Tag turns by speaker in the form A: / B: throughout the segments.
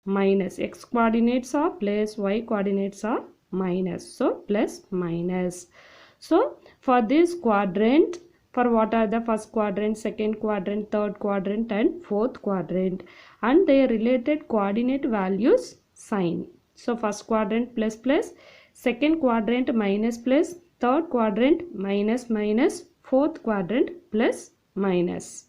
A: minus. X coordinates are plus, y coordinates are minus. So plus minus. So for this quadrant, for what are the first quadrant, second quadrant, third quadrant and fourth quadrant, and their related coordinate values sign. So first quadrant plus plus, second quadrant minus plus, third quadrant minus minus, fourth quadrant plus minus.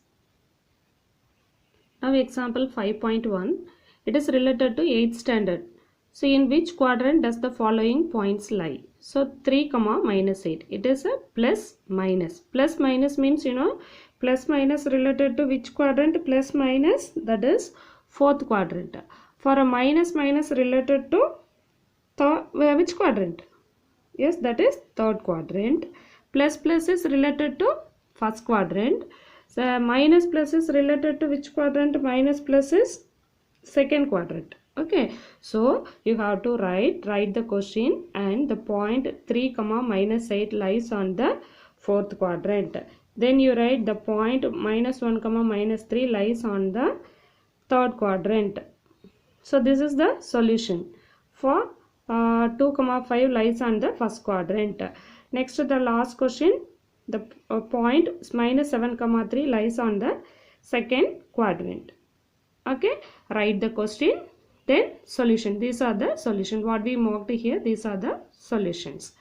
A: Now example 5.1, it is related to 8th standard. So in which quadrant does the following points lie? So 3 comma minus 8, it is a plus minus. Plus minus means, you know, plus minus related to which quadrant? Plus minus, that is fourth quadrant. For a minus minus related to which quadrant? Yes, that is third quadrant. Plus plus is related to first quadrant. So minus plus is related to which quadrant? Minus plus is second quadrant. Okay, so you have to write the question, and the point 3 comma minus 8 lies on the fourth quadrant. Then you write the point minus 1 comma minus 3 lies on the third quadrant. So this is the solution for 2 comma 5 lies on the first quadrant. Next, the last question, the point minus 7 comma 3 lies on the second quadrant. Okay, write the question, then solution. These are the solution what we marked here. These are the solutions.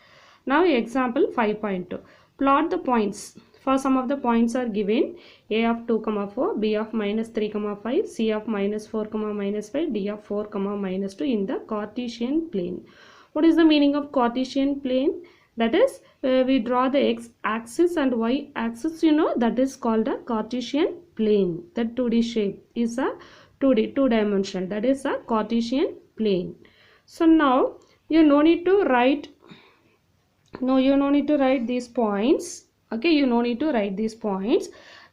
A: Now example 5.2, plot the points. For some of the points are given: a of 2 comma 4, b of minus 3 comma 5, c of minus 4 comma minus 5, d of 4 comma minus 2 in the Cartesian plane. What is the meaning of Cartesian plane? That is, we draw the x-axis and y-axis, you know, that is called a Cartesian plane. The 2D shape is a 2D, two-dimensional, that is a Cartesian plane. So now you no need to write, these points. Okay, you no need to write these points.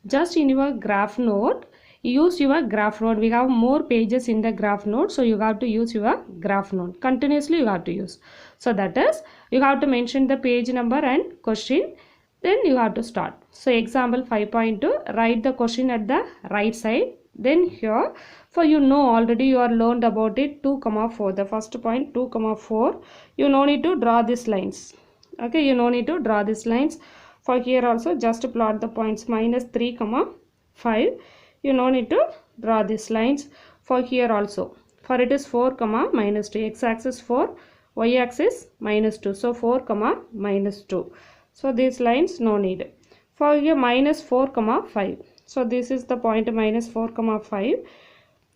A: Just in your graph note, use your graph note. We have more pages in the graph note, so you have to use your graph note. Continuously you have to use. So that is, you have to mention the page number and question, then you have to start. So example 5.2, write the question at the right side. Then here, for you know already you are learned about it, 2 comma 4, the first point 2 comma 4, you no need to draw these lines. Okay, you no need to draw these lines. For here also, just plot the points minus 3 comma 5, you no need to draw these lines. For here also, for it is 4 comma minus 2, x-axis 4, y-axis minus 2, so 4 comma minus 2, so these lines no need. For here minus 4 comma 5, so this is the point minus 4 comma 5.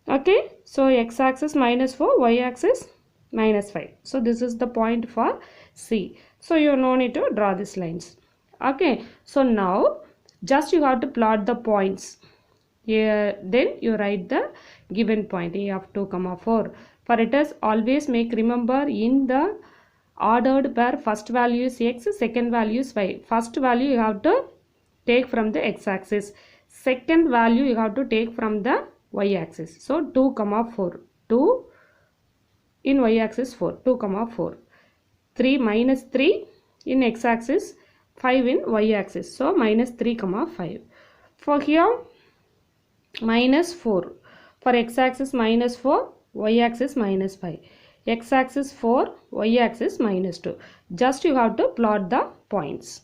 A: Okay, so x-axis minus 4, y-axis minus 5, so this is the point for C. So you no need to draw these lines. Okay, so now just you have to plot the points here. Then you write the given point a of 2 comma 4. For it is always make remember in the ordered pair, first value is x, second value is y. First value you have to take from the x-axis, second value you have to take from the y-axis. So 2 comma 4, 2 in y-axis 4, 2 comma 4, 3 minus 3 in x-axis, 5 in y-axis, so minus 3 comma 5. For here minus 4, for x-axis minus 4, y-axis minus 5, x-axis 4, y-axis minus 2. Just you have to plot the points.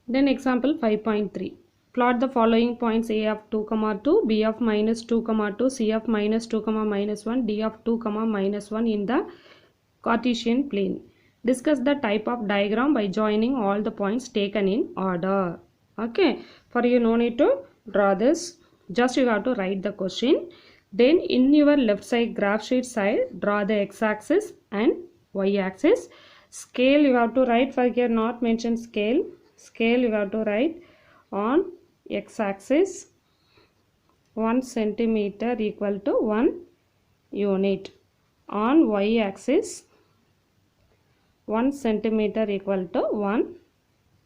A: Then example 5.3, plot the following points: a of 2 comma 2, b of minus 2 comma 2, c of minus 2 comma minus 1, d of 2 comma minus 1 in the Cartesian plane. Discuss the type of diagram by joining all the points taken in order. Okay, for you no need to draw this, just you have to write the question. Then in your left side graph sheet side, draw the x-axis and y-axis. Scale you have to write, for here not mention scale. Scale you have to write on x-axis 1 centimeter equal to 1 unit. On y-axis 1 centimeter equal to 1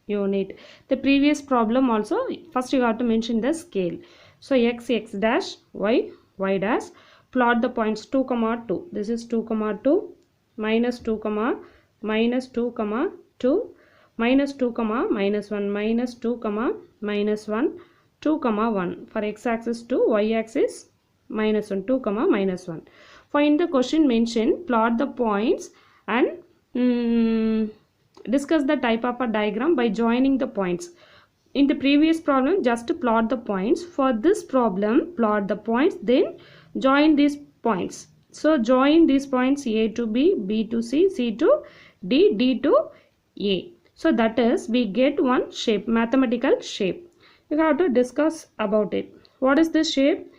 A: unit. The previous problem also, first you have to mention the scale. So x dash, y dash. Plot the points 2 comma 2. This is 2 comma 2, minus 2 comma minus 2 comma 2, minus 2 comma minus 1, minus 2 comma minus 1, 2 comma 1. For x axis 2, y axis minus 1, 2 comma minus 1. For in the question mentioned, plot the points and discuss the type of a diagram by joining the points. In the previous problem, just plot the points. For this problem, plot the points, then join these points. So join these points A to B, B to C, C to D, D to A. So that is, we get one shape, mathematical shape. You have to discuss about it. What is this shape?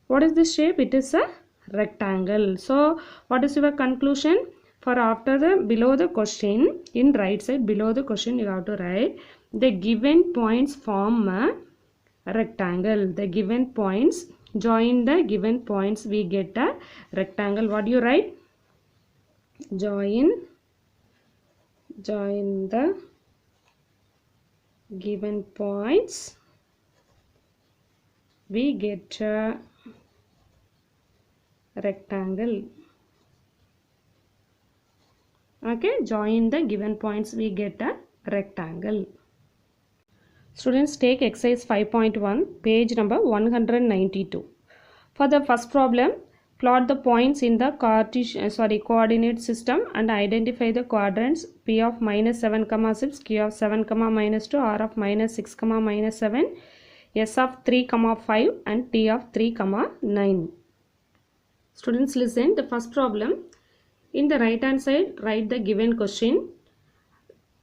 A: What is this shape? It is a rectangle. So what is your conclusion? For after the below the question, in right side below the question, you have to write the given points form a rectangle. The given points, join the given points, we get a rectangle. What do you write? Join the given points, we get a rectangle. Okay, join the given points, we get a rectangle. Students, take exercise 5.1, page number 192. For the first problem, plot the points in the coordinate system and identify the quadrants P of minus 7, 6, Q of 7, minus 2, R of minus 6, minus 7, S of 3, 5 and T of 3, 9. Students, listen. The first problem, in the right hand side, write the given question.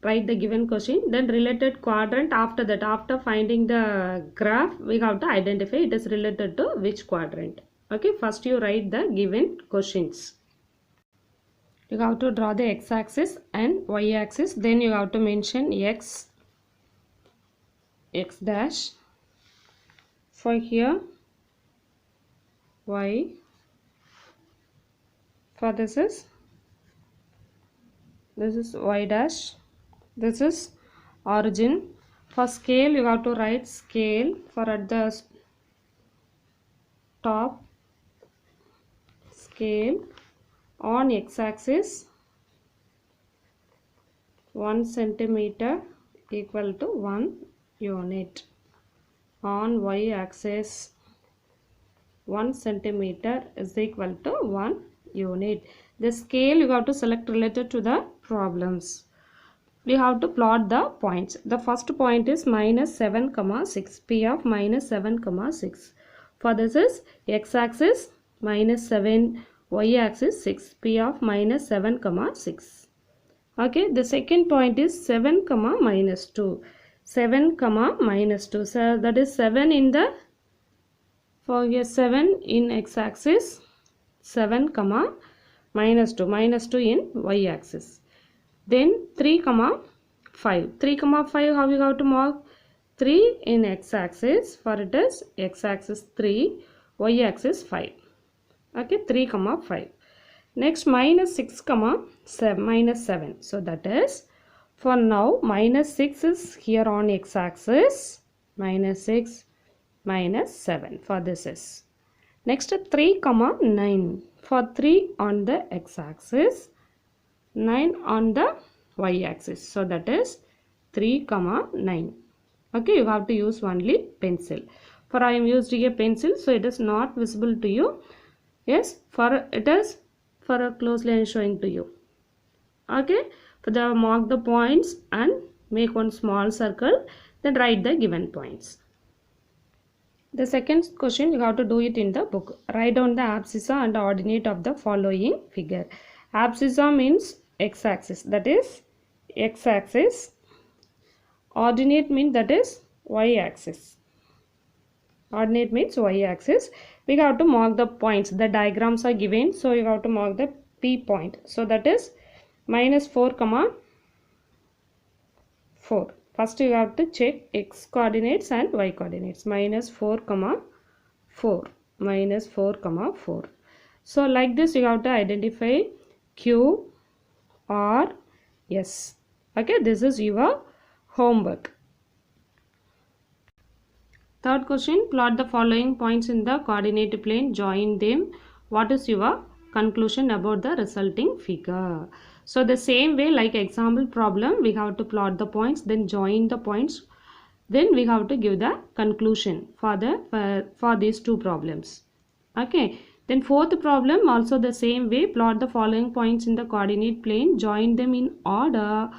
A: Then related quadrant. After that, after finding the graph, we have to identify it is related to which quadrant. Okay, first you write the given questions. You have to draw the x-axis and y-axis. Then you have to mention x dash. For here, y. For this is y dash. This is origin. For scale, you have to write scale. For at the top, scale on x-axis 1 centimeter equal to 1 unit. On y-axis 1 centimeter is equal to 1 unit. The scale you have to select related to the problems. We have to plot the points. The first point is minus 7, 6. P of minus 7, 6. For this is x-axis minus 7, y-axis 6. P of minus 7, 6. Okay, the second point is 7, minus 2. 7, minus 2. So that is 7 in the, for here 7 in x-axis, 7, minus 2. Minus 2 in y-axis. Then 3, 5. 3, 5, how you have to mark? 3 in x-axis, for it is x-axis 3, y-axis 5. Okay, 3, 5. Next, minus 6, 7, minus 7. So that is, for now, minus 6 is here on x-axis, minus 6, minus 7. For this is. Next, 3, 9. For 3 on the x-axis, 9 on the y-axis. So that is 3, 9. Okay, you have to use only pencil. For I am using a pencil, so it is not visible to you. Yes, for it is for closely I am showing to you. Okay, for the mark the points and make one small circle. Then write the given points. The second question you have to do it in the book. Write down the abscissa and ordinate of the following figure. Abscissa means x-axis, that is x-axis. Ordinate means that is y-axis. Ordinate means y-axis. We have to mark the points. The diagrams are given, so you have to mark the P point. So that is minus 4, 4. First you have to check x coordinates and y coordinates. Minus 4, 4. Minus 4, 4. So like this you have to identify Q, R, S. Okay, this is your homework. Third question, plot the following points in the coordinate plane, join them. What is your conclusion about the resulting figure? So the same way like example problem, we have to plot the points, then join the points, then we have to give the conclusion for these two problems. Okay, then fourth problem also the same way. Plot the following points in the coordinate plane, join them in order.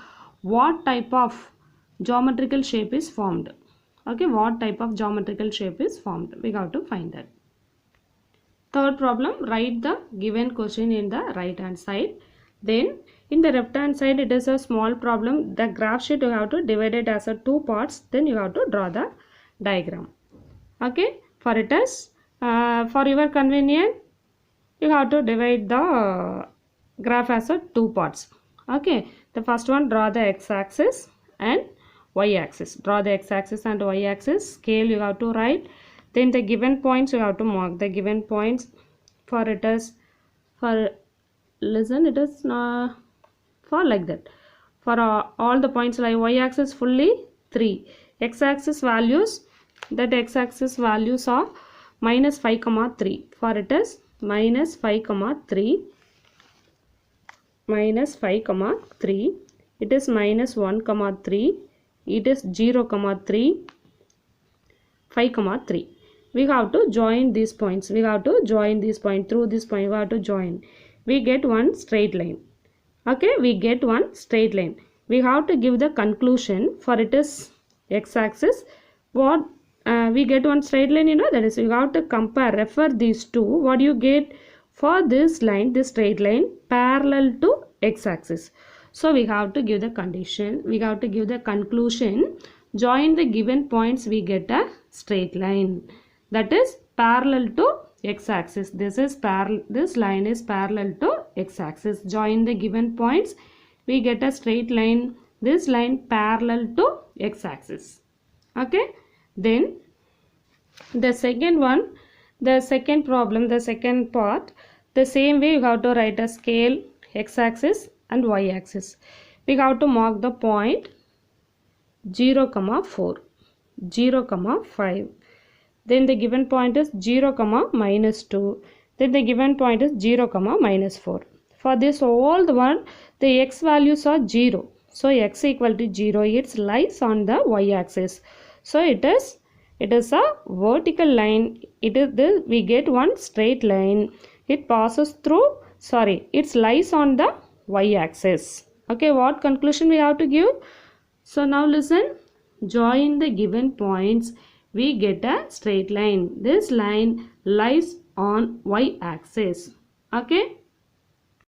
A: What type of geometrical shape is formed? Okay, what type of geometrical shape is formed? We got to find that. Third problem, write the given question in the right hand side. Then in the left hand side it is a small problem. The graph sheet you have to divide it as a two parts. Then you have to draw the diagram. Okay, for it is for your convenience you have to divide the graph as a two parts. Okay, the first one, draw the x-axis and y-axis. Draw the x-axis and y-axis. Scale you have to write. Then the given points you have to mark the given points. For it is, for listen, it is for like that. For all the points, like y-axis fully 3. X-axis values, that x-axis values are minus 5 comma 3. For it is minus 5 comma 3, minus 5 comma 3. It is minus 1 comma 3. It is 0 comma 3, 5 comma 3. We have to join these points. We have to join this point. Through this point we have to join. We get one straight line. Okay, we get one straight line. We have to give the conclusion. For it is x-axis. What we get one straight line, you know, that is we have to compare, refer these two. What you get for this line, this straight line parallel to x-axis. So we have to give the condition. We have to give the conclusion. Join the given points, we get a straight line. That is parallel to x-axis. This line is parallel to x-axis. Join the given points, we get a straight line. This line parallel to x-axis. Okay, then the second one, the second problem, the second part, the same way you have to write a scale, x-axis and y-axis. We have to mark the point 0 comma 4, 0 comma 5. Then the given point is 0 comma minus 2. Then the given point is 0 comma minus 4. For this all the one, the x values are 0. So x equal to 0. It lies on the y-axis. So it is a vertical line. We get one straight line. It passes through, it lies on the y-axis. Okay, what conclusion we have to give? So now listen, join the given points, we get a straight line. This line lies on y-axis. Okay.